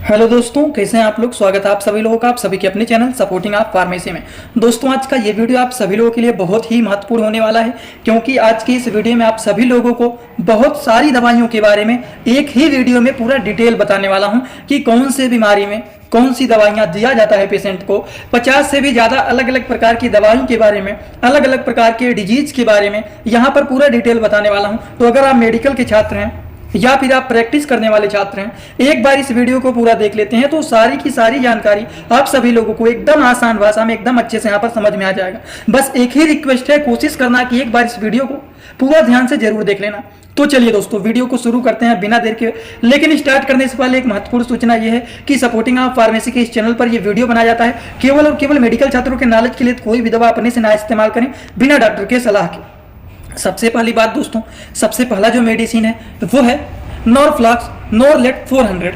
Hello दोस्तों, कैसे हैं आप लोग। स्वागत है आप सभी लोगों का आप सभी के अपने चैनल सपोर्टिंग आप फार्मेसी में। दोस्तों, आज का ये वीडियो आप सभी लोगों के लिए बहुत ही महत्वपूर्ण होने वाला है, क्योंकि आज की इस वीडियो में आप सभी लोगों को बहुत सारी दवाइयों के बारे में एक ही वीडियो में पूरा डिटेल बताने वाला हूं कि कौन से बीमारी में कौन सी दवाइयां दिया जाता है पेशेंट को। 50 से भी ज्यादा अलग अलग प्रकार की दवाइयों के बारे में, अलग अलग प्रकार के डिजीज के बारे में यहाँ पर पूरा डिटेल बताने वाला हूँ। तो अगर आप मेडिकल के छात्र हैं या फिर आप प्रैक्टिस करने वाले छात्र हैं, एक बार इस वीडियो को पूरा देख लेते हैं तो सारी की सारी जानकारी आप सभी लोगों को एकदम आसान भाषा में एकदम अच्छे से यहाँ पर समझ में आ जाएगा। बस एक ही रिक्वेस्ट है, कोशिश करना कि एक बार इस वीडियो को पूरा ध्यान से जरूर देख लेना। तो चलिए दोस्तों, वीडियो को शुरू करते हैं बिना देर के। लेकिन स्टार्ट करने से पहले एक महत्वपूर्ण सूचना यह है कि सपोर्टिंग आप फार्मेसी के इस चैनल पर यह वीडियो बनाया जाता है केवल और केवल मेडिकल छात्रों के नॉलेज के लिए। कोई भी दवा अपने से ना इस्तेमाल करें बिना डॉक्टर के सलाह के। सबसे पहली बात दोस्तों, सबसे पहला जो मेडिसिन है वो है नॉरफ्लॉक्स नॉरलेट 400,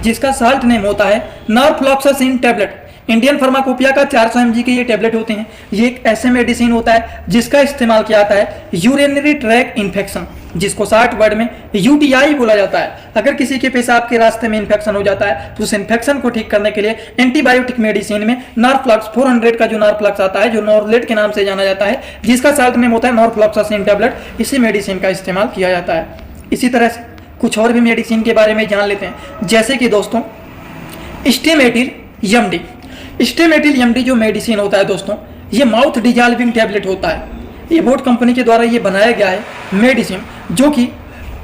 जिसका साल्ट नेम होता है नॉरफ्लॉक्सासिन टैबलेट। इंडियन फार्माकोपिया का 400 mg के ये टैबलेट होते हैं। ये एक ऐसे मेडिसिन होता है जिसका इस्तेमाल किया जाता है यूरिनरी ट्रैक इन्फेक्शन, जिसको शॉर्ट वर्ड में यूटीआई बोला जाता है। अगर किसी के पेशाब के रास्ते में इन्फेक्शन हो जाता है तो उस इन्फेक्शन को ठीक करने के लिए एंटीबायोटिक मेडिसिन में नॉरफ्लॉक्स 400 का जो नॉरफ्लॉक्स आता है, जो नॉरलेट के नाम से जाना जाता है, जिसका साल्ट नेम होता है नॉरफ्लॉक्सासिन टैबलेट, इसी मेडिसिन का इस्तेमाल किया जाता है। इसी तरह से कुछ और भी मेडिसिन के बारे में जान लेते हैं, जैसे कि दोस्तों स्टेमेटिल एमडी। स्टेमेटिल एमडी जो मेडिसिन होता है दोस्तों, ये माउथ डिजॉल्विंग टैबलेट होता है। ये बोट कंपनी के द्वारा ये बनाया गया है मेडिसिन, जो कि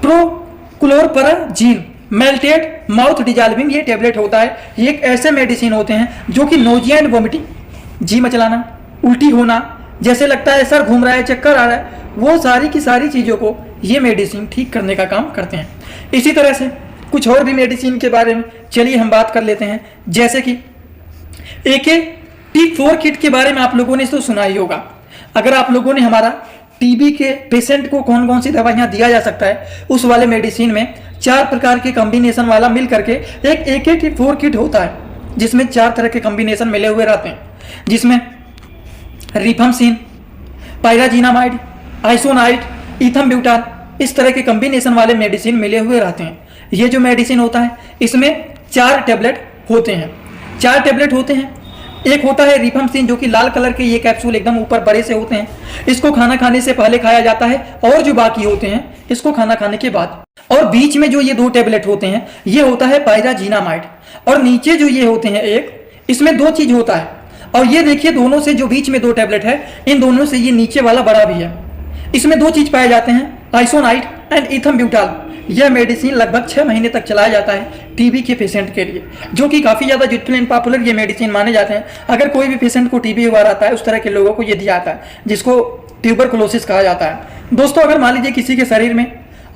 प्रोक्लोरपराजीन मेल्टेड माउथ डिजॉल्विंग ये टैबलेट होता है। ये एक ऐसे मेडिसिन होते हैं जो कि नोजिया एंड वोमिटिंग, जी मचलाना, उल्टी होना, जैसे लगता है सर घूम रहा है, चक्कर आ रहा है, वो सारी की सारी चीज़ों को ये मेडिसिन ठीक करने का काम करते हैं। इसी तरह से कुछ और भी मेडिसिन के बारे में चलिए हम बात कर लेते हैं, जैसे कि AKT4 किट के बारे में आप लोगों ने तो सुना ही होगा। अगर आप लोगों ने हमारा टीबी के पेशेंट को कौन कौन सी दवाइयां दिया जा सकता है, उस वाले मेडिसिन में 4 प्रकार के कॉम्बिनेशन वाला मिल करके एक AKT4 किट होता है, जिसमें 4 तरह के कॉम्बिनेशन मिले हुए रहते हैं, जिसमें रिफाम्सिन, पायराजिनामाइड, आइसोनाइड, इथम्ब्यूटान, इस तरह के कॉम्बिनेशन वाले मेडिसिन मिले हुए रहते हैं। ये जो मेडिसिन होता है इसमें 4 टैबलेट होते हैं। 4 टैबलेट होते हैं। एक होता है रिफाम्सिन, जो कि लाल कलर के ये कैप्सूल एकदम ऊपर बड़े से होते हैं। इसको खाना खाने से पहले खाया जाता है, और जो बाकी होते हैं इसको खाना खाने के बाद। और बीच में जो ये 2 टैबलेट होते हैं ये होता है पायराजिनामाइड, और नीचे जो ये होते हैं एक, इसमें 2 चीज होता है। और ये देखिए, दोनों से जो बीच में 2 टैबलेट है, इन दोनों से ये नीचे वाला बड़ा भी है। इसमें 2 चीज पाए जाते हैं, आइसोनाइड एंड इथम्ब्यूटाल। यह मेडिसिन लगभग 6 महीने तक चलाया जाता है टीबी के पेशेंट के लिए, जो कि काफी ज्यादा यूजफुल एंड पॉपुलर ये मेडिसिन माने जाते हैं। अगर कोई भी पेशेंट को टीबी हुआ रहता है, उस तरह के लोगों को ये दिया जाता है, जिसको ट्यूबरकुलोसिस कहा जाता है। दोस्तों, अगर मान लीजिए किसी के शरीर में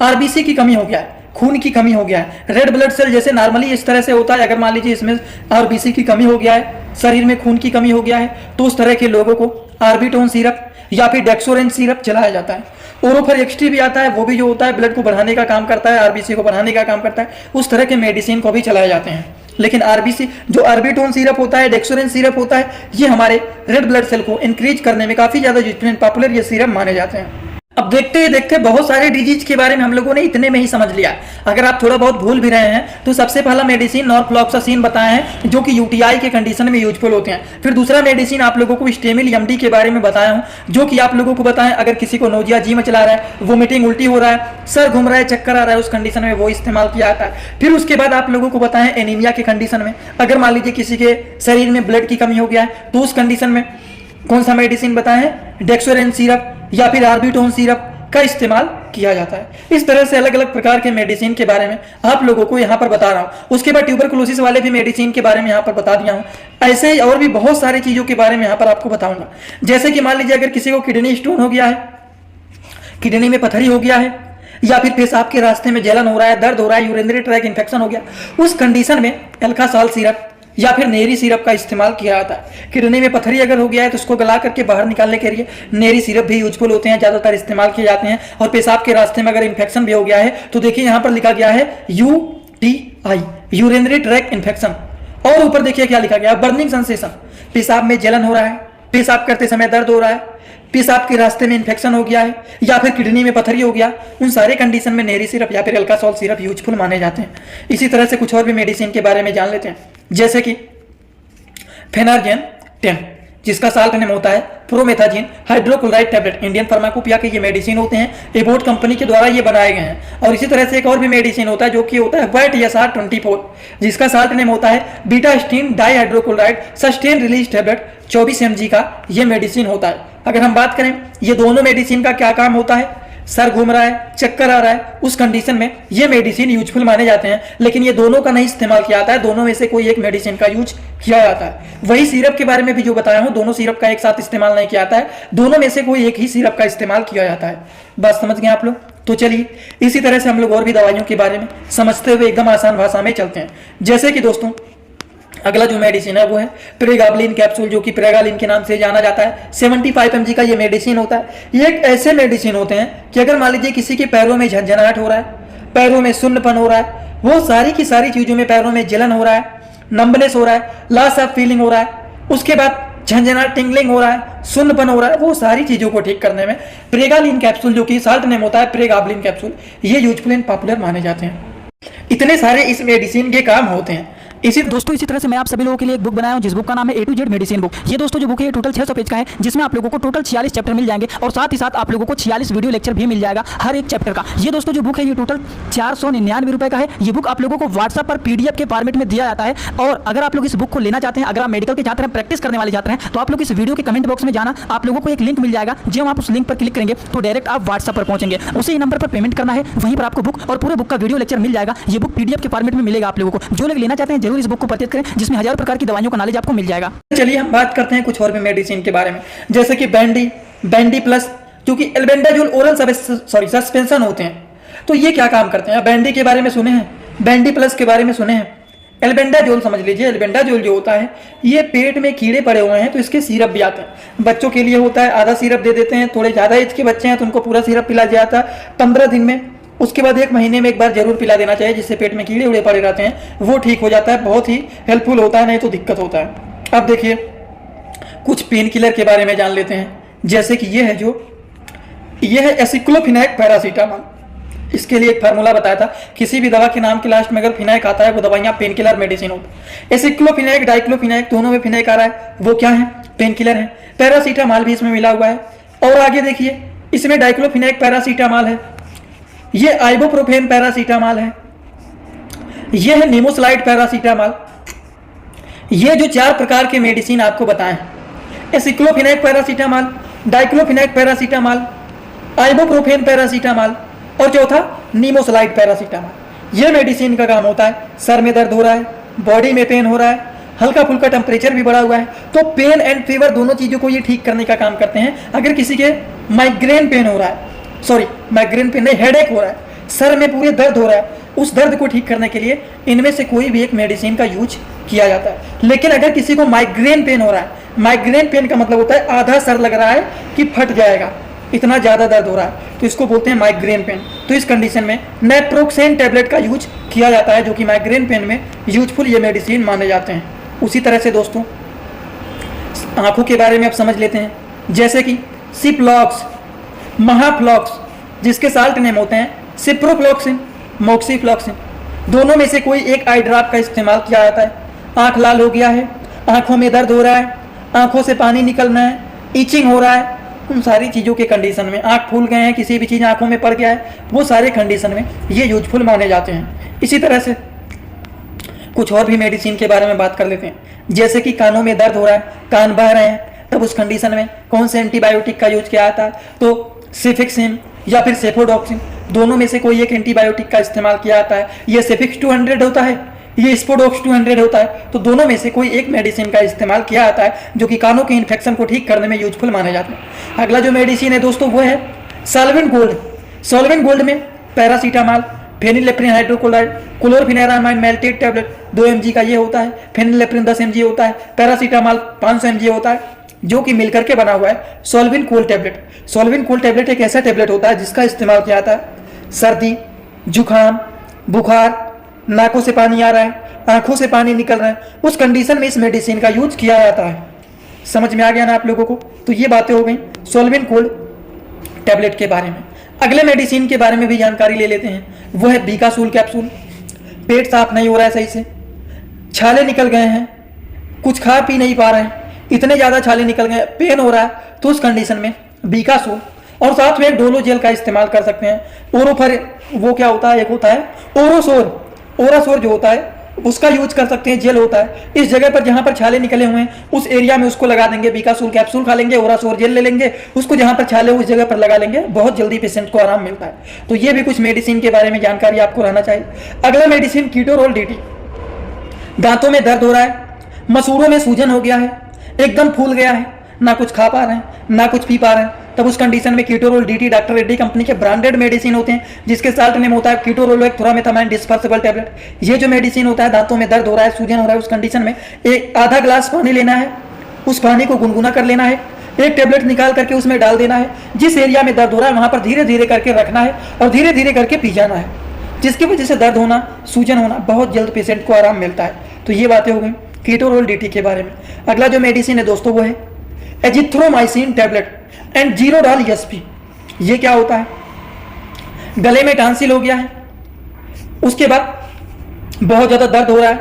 आरबीसी की कमी हो गया है, खून की कमी हो गया है, रेड ब्लड सेल जैसे नॉर्मली इस तरह से होता है, अगर मान लीजिए इसमें आरबीसी की कमी हो गया है, शरीर में खून की कमी हो गया है, तो उस तरह के लोगों को आर्बिटोन सिरप या फिर डेक्सोरेन सिरप चलाया जाता है। ओरोफर एक्सटी भी आता है, वो भी जो होता है ब्लड को बढ़ाने का काम करता है, आरबीसी को बढ़ाने का काम करता है। उस तरह के मेडिसिन को भी चलाए जाते हैं। लेकिन आरबीसी जो आर्बिटोन सिरप होता है, डेक्सोरेन सिरप होता है, ये हमारे रेड ब्लड सेल को इंक्रीज करने में काफी ज्यादा यूजफुल एंड पॉपुलर ये सिरप माने जाते हैं। अब देखते ही देखते बहुत सारे डिजीज के बारे में हम लोगों ने इतने में ही समझ लिया। अगर आप थोड़ा बहुत भूल भी रहे हैं तो सबसे पहला मेडिसिन नॉरफ्लॉक्सासिन बताया है, जो कि यूटीआई के कंडीशन में यूजफुल होते हैं। फिर दूसरा मेडिसिन आप लोगों को स्टेमिल एमडी के बारे में बताया हूं, जो कि आप लोगों को बताएं अगर किसी को नोजिया, जी मचला रहा है, वोमिटिंग, उल्टी हो रहा है, सर घूम रहा है, चक्कर आ रहा है, उस कंडीशन में वो इस्तेमाल किया जाता है। फिर उसके बाद आप लोगों को बताएं एनीमिया के कंडीशन में, अगर मान लीजिए किसी के शरीर में ब्लड की कमी हो गया है तो उस कंडीशन में कौन सा मेडिसिन बताए हैं, डेक्सोरेन सिरप या फिर आर्बिटोन सिरप का इस्तेमाल किया जाता है। इस तरह से अलग अलग प्रकार के मेडिसिन के बारे में आप लोगों को यहाँ पर बता रहा हूँ। उसके बाद ट्यूबरकुलोसिस वाले भी मेडिसिन के बारे में यहाँ पर बता दिया हूँ। ऐसे ही और भी बहुत सारी चीजों के बारे में यहाँ पर आपको बताऊंगा। जैसे कि मान लीजिए अगर किसी को किडनी स्टोन हो गया है, किडनी में पथरी हो गया है, या फिर पेशाब के रास्ते में जलन हो रहा है, दर्द हो रहा है, यूरिनरी ट्रैक इन्फेक्शन हो गया, उस कंडीशन में एल्कासाल सिरप या फिर नेरी सिरप का इस्तेमाल किया जाता है। किडनी में पथरी अगर हो गया है तो उसको गला करके बाहर निकालने के लिए नेरी सिरप भी यूजफुल होते हैं, ज्यादातर इस्तेमाल किए जाते हैं। और पेशाब के रास्ते में अगर इन्फेक्शन भी हो गया है तो देखिए यहाँ पर लिखा गया है UTI, यूरिनरी ट्रैक इन्फेक्शन, और ऊपर देखिए क्या लिखा गया है, बर्निंग सेंसेशन, पेशाब में जलन हो रहा है, पेशाब करते समय दर्द हो रहा है, पेशाब के रास्ते में इन्फेक्शन हो गया है या फिर किडनी में पथरी हो गया, उन सारे कंडीशन में नेरी सिरप या फिर अल्कासोल सिरप यूजफुल माने जाते हैं। इसी तरह से कुछ और भी मेडिसिन के बारे में जान लेते हैं, जैसे कि फेनार्जेन 10, जिसका साल्ट नेम होता है promethazine hydrochloride tablet. Indian pharmacopoeia के ये मेडिसिन होते हैं, एबोट कंपनी के द्वारा ये बनाए गए हैं। और इसी तरह से एक और भी मेडिसिन होता है जो कि होता है वाइट एसआर 24, जिसका साल्ट नेम होता है betahistine dihydrochloride sustain release tablet 24 mg का ये मेडिसिन होता है। अगर हम बात करें ये दोनों मेडिसिन का क्या काम होता है, सर घूम रहा है, चक्कर आ रहा है, उस कंडीशन में ये मेडिसिन यूजफुल माने जाते हैं, लेकिन ये दोनों का नहीं इस्तेमाल किया जाता है, दोनों में से कोई एक मेडिसिन का यूज किया जाता है। वही सिरप के बारे में भी जो बताया हूं, दोनों सिरप का एक साथ इस्तेमाल नहीं किया जाता है, दोनों में से कोई एक ही सिरप का इस्तेमाल किया जाता है। बात समझ गए आप लोग? तो चलिए इसी तरह से हम लोग और भी दवाइयों के बारे में समझते हुए एकदम आसान भाषा में चलते हैं। जैसे कि दोस्तों अगला जो मेडिसिन है वो है प्रेगाबलिन कैप्सूल, जो कि प्रेगालिन के नाम से जाना जाता है। 75 mg का ये मेडिसिन होता है। ये एक ऐसे मेडिसिन होते हैं कि अगर मान लीजिए किसी के पैरों में झंझनाहट हो रहा है, पैरों में सुन्नपन हो रहा है, वो सारी की सारी चीजों में पैरों में जलन हो रहा है, नंबनेस हो रहा है, लॉस ऑफ फीलिंग हो रहा है, उसके बाद झंझनाहट टिंगलिंग हो रहा है, सुन्नपन हो रहा है, वो सारी चीजों को ठीक करने में प्रेगालिन कैप्सूल, जो कि साल्ट नेम होता है प्रेगाबलिन कैप्सूल, ये यूजफुल एंड पॉपुलर माने जाते हैं। इतने सारे इस मेडिसिन के काम होते हैं। इसी तरह से मैं आप सभी लोगों के लिए एक बुक बनाया हूं, जिस बुक का नाम है A to Z medicine book. ये दोस्तों जो बुक है ये टोटल 600 पेज का है, जिसमें आप लोगों को टोटल 46 चैप्टर मिल जाएंगे और साथ ही साथ आप लोगों को 46 वीडियो लेक्चर भी मिल जाएगा हर एक चैप्टर का। ये दोस्तों जो बुक है ये टोटल 499 रुपए का है। ये बुक आप लोगों को व्हाट्सएप पर PDF के फॉर्मेट में दिया जाता है। और अगर आप लोग इस बुक को लेना चाहते हैं, अगर आप मेडिकल के छात्र हैं, प्रैक्टिस करने वाले छात्र हैं, तो आप लोग इस वीडियो के कमेंट बॉक्स में जाना, आप लोगों को एक लिंक मिल जाएगा। जब आप उस लिंक पर क्लिक करेंगे तो डायरेक्ट आप व्हाट्सएप पर पहुंचेंगे, उसी नंबर पर पेमेंट करना है, वहीं पर आपको बुक और पूरे बुक का वीडियो लेक्चर मिल जाएगा। ये बुक PDF के फॉर्मेट में मिलेगा आप लोगों को। जो लोग लेना चाहते हैं जरूर इस बुक को परचेज करें, जिसमें हजारों प्रकार की दवाइयों का नॉलेज आपको मिल जाएगा। चलिए हम बात करते हैं कुछ और भी मेडिसिन के बारे में, जैसे कि बैंडी प्लस, जो कि एल्बेंडाजोल ओरल सस्पेंशन होते हैं। तो ये क्या काम करते हैं? बैंडी के बारे में सुने हैं, बैंडी प्लस के बारे में सुने हैं। एल्बेंडाजोल समझ लीजिए, एल्बेंडाजोल जो होता है ये पेट में कीड़े पड़े हुए हैं तो इसके सिरप भी आते हैं। बच्चों के लिए होता है, आधा सिरप दे देते हैं, थोड़े ज़्यादा एज के बच्चे हैं तो उनको पूरा सिरप पिला दिया जाता है 15 दिन में। उसके बाद 1 महीने में एक बार जरूर पिला देना चाहिए, जिससे पेट में कीड़े उड़े पड़े रहते हैं वो ठीक हो जाता है। बहुत ही हेल्पफुल होता है, नहीं तो दिक्कत होता है। अब देखिए कुछ पेन किलर के बारे में जान लेते हैं, जैसे कि ये है एसिक्लोफिनैक पैरासीटामोल। इसके लिए एक फार्मूला बताया था, किसी भी दवा के नाम के लास्ट में अगर फिनाइक आता है वो दवाइयाँ पेन किलर मेडिसिन होती है। एसिक्लोफिनैक डाइक्लोफिनैक दोनों में फिनाइक आ रहा है, वो क्या है? पेन किलर है। पैरासीटामोल भी इसमें मिला हुआ है। और आगे देखिए इसमें डाइक्लोफिनैक पैरासीटामोल है, ये आइबोप्रोफेन पैरासीटामोल है, ये है निमोसलाइड पैरासीटामोल। ये जो 4 प्रकार के मेडिसिन आपको बताएं, एसिक्लोफिनैक paracetamol, diclofenac paracetamol, ibuprofen paracetamol और चौथा निमोसलाइड पैरासीटामोल। ये मेडिसिन का काम होता है सर में दर्द हो रहा है, बॉडी में पेन हो रहा है, हल्का फुल्का टेम्परेचर भी बढ़ा हुआ है, तो पेन एंड फीवर दोनों चीज़ों को ये ठीक करने का काम करते हैं। अगर किसी के माइग्रेन पेन हो रहा है, माइग्रेन पेन नहीं, हेडेक हो रहा है, सर में पूरे दर्द हो रहा है, उस दर्द को ठीक करने के लिए इनमें से कोई भी एक मेडिसिन का यूज किया जाता है। लेकिन अगर किसी को माइग्रेन पेन हो रहा है, माइग्रेन पेन का मतलब होता है आधा सर लग रहा है कि फट जाएगा, इतना ज़्यादा दर्द हो रहा है, तो इसको बोलते हैं माइग्रेन पेन। तो इस कंडीशन में नेप्रोक्सेन टैबलेट का यूज किया जाता है, जो कि माइग्रेन पेन में यूजफुल ये मेडिसिन माने जाते हैं। उसी तरह से दोस्तों आंखों के बारे में अब समझ लेते हैं, जैसे कि सिप्लॉक्स, महाफ्लॉक्स, जिसके साल्ट नेम होते हैं सिप्रोफ्लॉक्सिन, मोक्सीफ्लॉक्सिन, दोनों में से कोई एक आई ड्रॉप का इस्तेमाल किया जाता है। आंख लाल हो गया है, आंखों में दर्द हो रहा है, आंखों से पानी निकलना है, ईचिंग हो रहा है, उन सारी चीज़ों के कंडीशन में, आंख फूल गए हैं, किसी भी चीज़ आंखों में पड़ गया है, वो सारे कंडीशन में ये यूजफुल माने जाते हैं। इसी तरह से कुछ और भी मेडिसिन के बारे में बात कर लेते हैं, जैसे कि कानों में दर्द हो रहा है, कान बह रहे हैं, तब उस कंडीशन में कौन से एंटीबायोटिक का यूज किया जाता है? तो सेफिक्सिम या फिर सेफोडॉक्सिन, दोनों में से कोई एक एंटीबायोटिक का इस्तेमाल किया जाता है। ये सेफिक्स 200 होता है, ये स्पोडॉक्स 200 होता है, तो दोनों में से कोई एक मेडिसिन का इस्तेमाल किया जाता है, जो कि कानों के इन्फेक्शन को ठीक करने में यूजफुल माने जाते हैं। अगला जो मेडिसिन है दोस्तों वो है सॉल्वेंट गोल्ड। सॉल्वेंट गोल्ड में paracetamol, phenylephrine hydrochloride, chlorpheniramide melted tablet 2 mg का ये होता है, फेनिलेप्रिन 10 mg होता है, पैरासीटामोल 500 mg होता है, जो कि मिलकर के बना हुआ है solvent cold tablet. Solvent cold tablet एक ऐसा टैबलेट होता है जिसका इस्तेमाल किया जाता है सर्दी, जुखाम, बुखार, नाकों से पानी आ रहा है, आंखों से पानी निकल रहा है, उस कंडीशन में इस मेडिसिन का यूज किया जाता है। समझ में आ गया ना आप लोगों को? तो ये बातें हो गई सोलविन कोल्ड टैबलेट के बारे में। अगले मेडिसिन के बारे में भी जानकारी ले लेते हैं, वो है बीकासूल कैप्सूल। पेट साफ नहीं हो रहा है सही से, छाले निकल गए हैं, कुछ खा पी नहीं पा रहे हैं, इतने ज़्यादा छाले निकल गए, पेन हो रहा है, तो उस कंडीशन में बीकासूल और साथ में एक डोलो जेल का इस्तेमाल कर सकते हैं। ओरोफर वो क्या होता है, एक होता है ओरासोर जो होता है उसका यूज कर सकते हैं, जेल होता है। इस जगह पर जहां पर छाले निकले हुए हैं उस एरिया में उसको लगा देंगे, बीकासूल कैप्सूल खा लेंगे, ओरासोर जेल ले लेंगे, उसको जहां पर छाले उस जगह पर लगा लेंगे, बहुत जल्दी पेशेंट को आराम मिलता है। तो ये भी कुछ मेडिसिन के बारे में जानकारी आपको रहना चाहिए। अगला मेडिसिन कीटोरोल डीटी। दांतों में दर्द हो रहा है, मसूड़ों में सूजन हो गया है, एकदम फूल गया है, ना कुछ खा पा रहे हैं ना कुछ पी पा रहे हैं, तब उस कंडीशन में Ketorol DT doctor Reddy company के ब्रांडेड मेडिसिन होते हैं, जिसके साल्ट नेम होता है कीटोरोल थोरामेथामाइन डिस्पर्सिबल टैबलेट। ये जो मेडिसिन होता है, दांतों में दर्द हो रहा है, सूजन हो रहा है, उस कंडीशन में एक आधा ग्लास पानी लेना है, उस पानी को गुनगुना कर लेना है, एक टेबलेट निकाल करके उसमें डाल देना है, जिस एरिया में दर्द हो रहा है वहां पर धीरे धीरे करके रखना है और धीरे धीरे करके पी जाना है, जिसकी वजह से दर्द होना, सूजन होना बहुत जल्द पेशेंट को आराम मिलता है। तो ये बातें हो गई कीटोरोल डीटी के बारे में। अगला जो मेडिसिन है दोस्तों वो है azithromycin tablet and Zerodol SP. ये क्या होता है, गले में टांसिल हो गया है, उसके बाद बहुत ज़्यादा दर्द हो रहा है,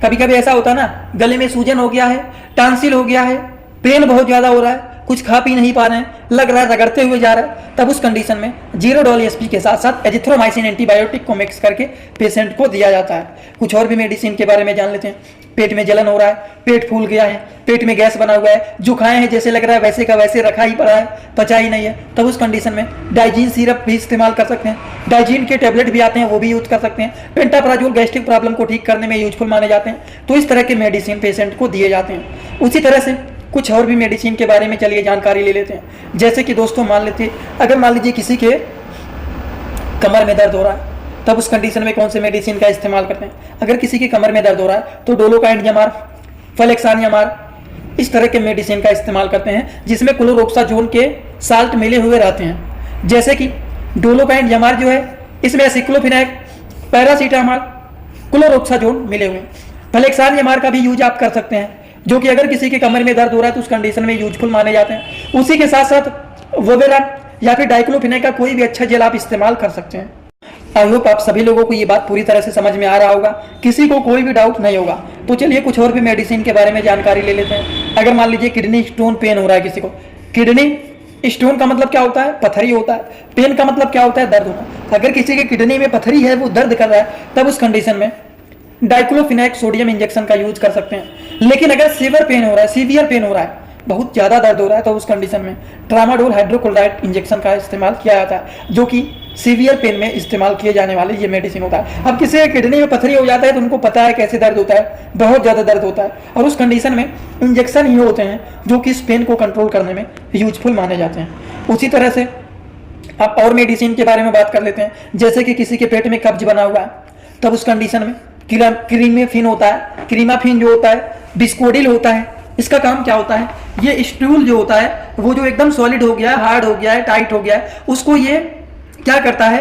कभी कभी ऐसा होता है ना, गले में सूजन हो गया है, टांसिल हो गया है, पेन बहुत ज़्यादा हो रहा है, कुछ खा पी नहीं पा रहे हैं, लग रहा है रगड़ते हुए जा रहा है, तब उस कंडीशन में जीरोडॉल एसपी के साथ साथ एजिथ्रोमाइसिन एंटीबायोटिक को मिक्स करके पेशेंट को दिया जाता है। कुछ और भी मेडिसिन के बारे में जान लेते हैं। पेट में जलन हो रहा है, पेट फूल गया है, पेट में गैस बना हुआ है, जो खाए हैं जैसे लग रहा है वैसे का वैसे रखा ही पड़ा है, पचा ही नहीं है, तब उस कंडीशन में डाइजीन सिरप भी इस्तेमाल कर सकते हैं। डाइजीन के टैबलेट भी आते हैं, वो भी यूज कर सकते हैं। पेंटाप्राजोल गैस्ट्रिक प्रॉब्लम को ठीक करने में यूजफुल माने जाते हैं। तो इस तरह के मेडिसिन पेशेंट को दिए जाते हैं। उसी तरह से कुछ और भी मेडिसिन के बारे में चलिए जानकारी ले लेते हैं। जैसे कि दोस्तों मान लीजिए किसी के कमर में दर्द हो रहा है, तब उस कंडीशन में कौन से मेडिसिन का इस्तेमाल करते हैं। अगर किसी के कमर में दर्द हो रहा है तो डोलोकाइन एमआर, फ्लेक्सानियमार, इस तरह के मेडिसिन का इस्तेमाल करते हैं, जिसमें क्लोरोक्साजोन के साल्ट मिले हुए रहते हैं। जैसे कि डोलोकाइन एमआर जो है, इसमें एसिक्लोफिनैक, पैरासीटामोल, क्लोरोक्साजोन मिले हुए। फ्लेक्सानियमार का भी यूज आप कर सकते हैं, जो कि अगर किसी के कमर में दर्द हो रहा है तो उस कंडीशन में यूजफुल माने जाते हैं। उसी के साथ साथ वोवेरान या फिर डाइक्लोफिनेक का कोई भी अच्छा जेल आप इस्तेमाल कर सकते हैं। आई होप आप सभी लोगों को ये बात पूरी तरह से समझ में आ रहा होगा, किसी को कोई भी डाउट नहीं होगा। तो चलिए कुछ और भी मेडिसिन के बारे में जानकारी ले लेते हैं। अगर मान लीजिए किडनी स्टोन पेन हो रहा है किसी को, किडनी स्टोन का मतलब क्या होता है, पथरी होता है। पेन का मतलब क्या होता है, दर्द होना। अगर किसी के किडनी में पथरी है, वो दर्द कर रहा है, तब उस कंडीशन में डाइक्लोफिनेक सोडियम इंजेक्शन का यूज कर सकते हैं। लेकिन अगर सीवियर पेन हो रहा है, बहुत ज़्यादा दर्द हो रहा है, तो उस कंडीशन में ट्रामाडोल हाइड्रोक्लोराइड इंजेक्शन का इस्तेमाल किया जाता है, जो कि सीवियर पेन में इस्तेमाल किए जाने वाले ये मेडिसिन होता है। अब किसी के किडनी में पथरी हो जाता है तो उनको पता है कैसे दर्द होता है, बहुत ज़्यादा दर्द होता है, और उस कंडीशन में इंजेक्शन ही होते हैं जो कि इस पेन को कंट्रोल करने में यूजफुल माने जाते हैं। उसी तरह से आप और मेडिसिन के बारे में बात कर लेते हैं। जैसे कि किसी के पेट में कब्ज बना हुआ है, तब उस कंडीशन में क्रीमाफिन होता है, क्रीमाफिन जो होता है, बिस्कोडिल होता है। इसका काम क्या होता है, ये स्टूल जो होता है वो जो एकदम सॉलिड हो गया है, हार्ड हो गया है, टाइट हो गया है, उसको ये क्या करता है,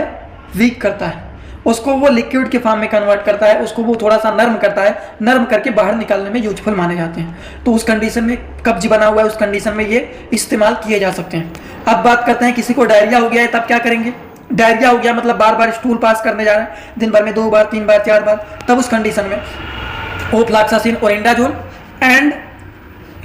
वीक करता है, उसको वो लिक्विड के फॉर्म में कन्वर्ट करता है, उसको वो थोड़ा सा नर्म करता है, नर्म करके बाहर निकालने में यूजफुल माने जाते हैं। तो उस कंडीशन में कब्ज बना हुआ है, उस कंडीशन में ये इस्तेमाल किए जा सकते हैं। अब बात करते हैं किसी को डायरिया हो गया है, तब क्या करेंगे। डायरिया हो गया मतलब बार बार स्टूल पास करने जा रहे हैं, दिन भर में 2 बार 3 बार 4 बार, तब उस कंडीशन में ओफ्लॉक्सासिन, ओरेंडाजोल एंड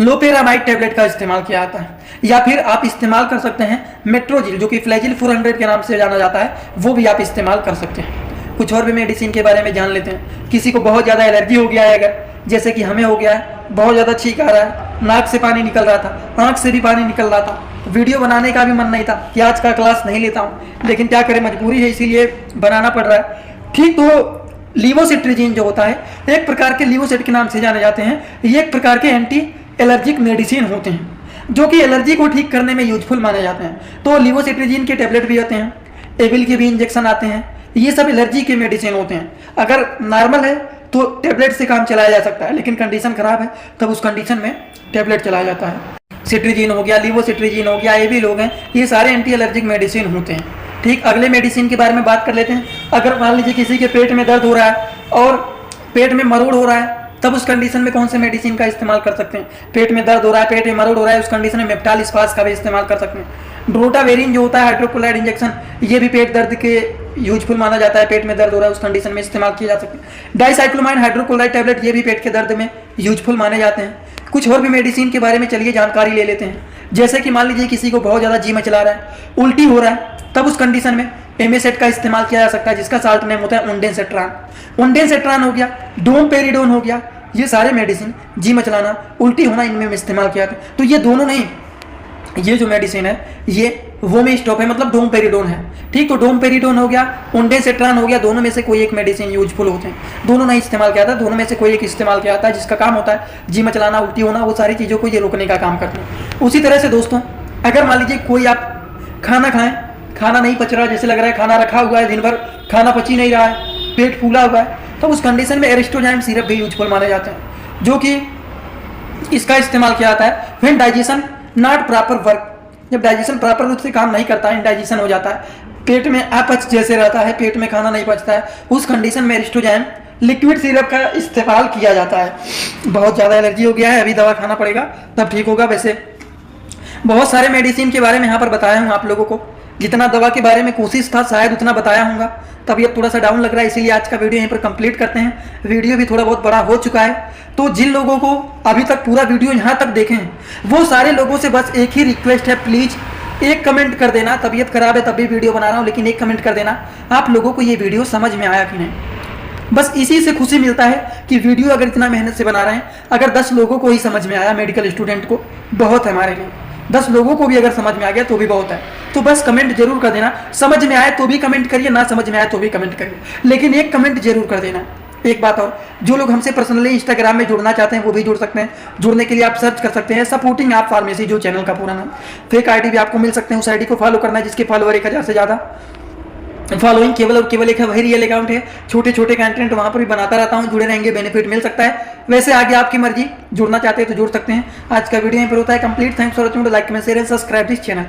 लोपेरामाइड टैबलेट का इस्तेमाल किया जाता है। या फिर आप इस्तेमाल कर सकते हैं मेट्रोजिल, जो कि फ्लैजिल 400 के नाम से जाना जाता है, वो भी आप इस्तेमाल कर सकते हैं। कुछ और भी मेडिसिन के बारे में जान लेते हैं। किसी को बहुत ज़्यादा एलर्जी हो गया है, अगर जैसे कि हमें हो गया है, बहुत ज़्यादा छींक आ रहा है, नाक से पानी निकल रहा था, आँख से भी पानी निकल रहा था, वीडियो बनाने का भी मन नहीं था कि आज का क्लास नहीं लेता हूँ, लेकिन क्या करें, मजबूरी है, इसीलिए बनाना पड़ रहा है। ठीक, तो लीवोसिट्रिजिन जो होता है, एक प्रकार के लीवोसिट के नाम से जाने जाते हैं, ये एक प्रकार के एंटी एलर्जिक मेडिसिन होते हैं, जो कि एलर्जी को ठीक करने में यूजफुल माने जाते हैं। तो लीवोसिट्रिजिन के टैबलेट भी होते हैं, एविल के भी इंजेक्शन आते हैं, ये सब एलर्जी के मेडिसिन होते हैं। अगर नॉर्मल है तो टैबलेट से काम चलाया जा सकता है, लेकिन कंडीशन खराब है तब उस कंडीशन में टैबलेट चलाया जाता है। सिट्रिजिन हो गया, लीवोसिट्रिजिन हो गया, एविल हो गए, ये सारे एंटी एलर्जिक मेडिसिन होते हैं। ठीक, अगले मेडिसिन के बारे में बात कर लेते हैं। अगर मान लीजिए किसी के पेट में दर्द हो रहा है और पेट में मरोड़ हो रहा है, तब उस कंडीशन में कौन से मेडिसिन का इस्तेमाल कर सकते हैं? पेट में दर्द हो रहा है, पेट में मरोड़ हो रहा है, उस कंडीशन में मेप्टाल स्पास का भी इस्तेमाल कर सकते हैं। ड्रोटावेरिन जो होता है हाइड्रोक्लोराइड इंजेक्शन, ये भी पेट दर्द के यूजफुल माना जाता है, पेट में दर्द हो रहा है उस कंडीशन में इस्तेमाल किए जा सकते हैं। डाइसाइक्लोमाइन हाइड्रोक्लोराइड टैबलेट, ये भी पेट के दर्द में यूजफुल माने जाते हैं। कुछ और भी मेडिसिन के बारे में चलिए जानकारी ले लेते हैं। जैसे कि मान लीजिए किसी को बहुत ज़्यादा जी मचला रहा है, उल्टी हो रहा है, तब उस कंडीशन में एमेसेट का इस्तेमाल किया जा सकता है, जिसका साल्ट नेम होता है ओंडेंसेट्रान। ओंडेंसेट्रान हो गया, डोमपेरिडोन हो गया, ये सारे मेडिसिन जी मचलाना, उल्टी होना, इनमें इस्तेमाल किया जाता है। तो ये दोनों नहीं, ये जो मेडिसिन है ये वोमिस्टॉप है, मतलब डोमपेरिडोन है। ठीक, तो डोमपेरिडोन हो गया, ओंडेंसेट्रान हो गया, दोनों में से कोई एक मेडिसिन यूजफुल होते हैं। दोनों नहीं इस्तेमाल किया जाता, दोनों में से कोई एक इस्तेमाल किया जाता है, जिसका काम होता है जी मचलाना, उल्टी होना, वो सारी चीज़ों को ये रोकने का काम करते हैं। उसी तरह से दोस्तों, अगर मान लीजिए कोई आप खाना खाएं, खाना नहीं पच रहा, जैसे लग रहा है खाना रखा हुआ है दिन भर, खाना पच ही नहीं रहा है, पेट फूला हुआ है, तो उस कंडीशन में एरिस्टोजाइम सिरप भी यूजफुल माने जाते हैं, जो कि इसका इस्तेमाल किया जाता है when digestion not proper work. जब डाइजेशन प्रॉपर रूप से काम नहीं करता है, इंडाइजेशन हो जाता है, पेट में अपच जैसे रहता है, पेट में खाना नहीं पचता है, उस कंडीशन में एरिस्टोजाइम लिक्विड सिरप का इस्तेमाल किया जाता है। बहुत ज़्यादा एलर्जी हो गया है, अभी दवा खाना पड़ेगा तब ठीक होगा। वैसे बहुत सारे मेडिसिन के बारे में यहाँ पर बताया हूँ आप लोगों को, जितना दवा के बारे में कोशिश था शायद उतना बताया हूँगा। तबीयत थोड़ा सा डाउन लग रहा है, इसीलिए आज का वीडियो यहीं पर कंप्लीट करते हैं। वीडियो भी थोड़ा बहुत बड़ा हो चुका है, तो जिन लोगों को अभी तक पूरा वीडियो यहाँ तक देखे हैं, वो सारे लोगों से बस एक ही रिक्वेस्ट है, प्लीज़ एक कमेंट कर देना। तबीयत खराब है तब भी वीडियो बना रहा हूँ, लेकिन एक कमेंट कर देना आप लोगों को ये वीडियो समझ में आया कि नहीं। बस इसी से खुशी मिलता है कि वीडियो अगर इतना मेहनत से बना रहे हैं, अगर 10 लोगों को ही समझ में आया, मेडिकल स्टूडेंट को, बहुत है हमारे लिए। 10 लोगों को भी अगर समझ में आ गया तो भी बहुत है। तो बस कमेंट जरूर कर देना, समझ में आए तो भी कमेंट करिए, ना समझ में आए तो भी कमेंट करिए, लेकिन एक कमेंट जरूर कर देना। एक बात और, जो लोग हमसे पर्सनली इंस्टाग्राम में जुड़ना चाहते हैं वो भी जुड़ सकते हैं। जुड़ने के लिए आप सर्च कर सकते हैं सपोर्टिंग आप फार्मेसी, जो चैनल का पूरा नाम। फेक आईडी भी आपको मिल सकते हैं, उस आईडी को फॉलो करना है जिसके फॉलोअर 1000 से ज़्यादा फॉलोइंग, केवल और केवल एक वही रियल अकाउंट है। छोटे छोटे कंटेंट वहाँ पर भी बनाता रहता हूँ, जुड़े रहेंगे, बेनिफिट मिल सकता है। वैसे आगे आपकी मर्जी, जुड़ना चाहते हैं तो जुड़ सकते हैं। आज का वीडियो यहीं पर होता है complete. Thanks for watching, like comment share and subscribe this channel.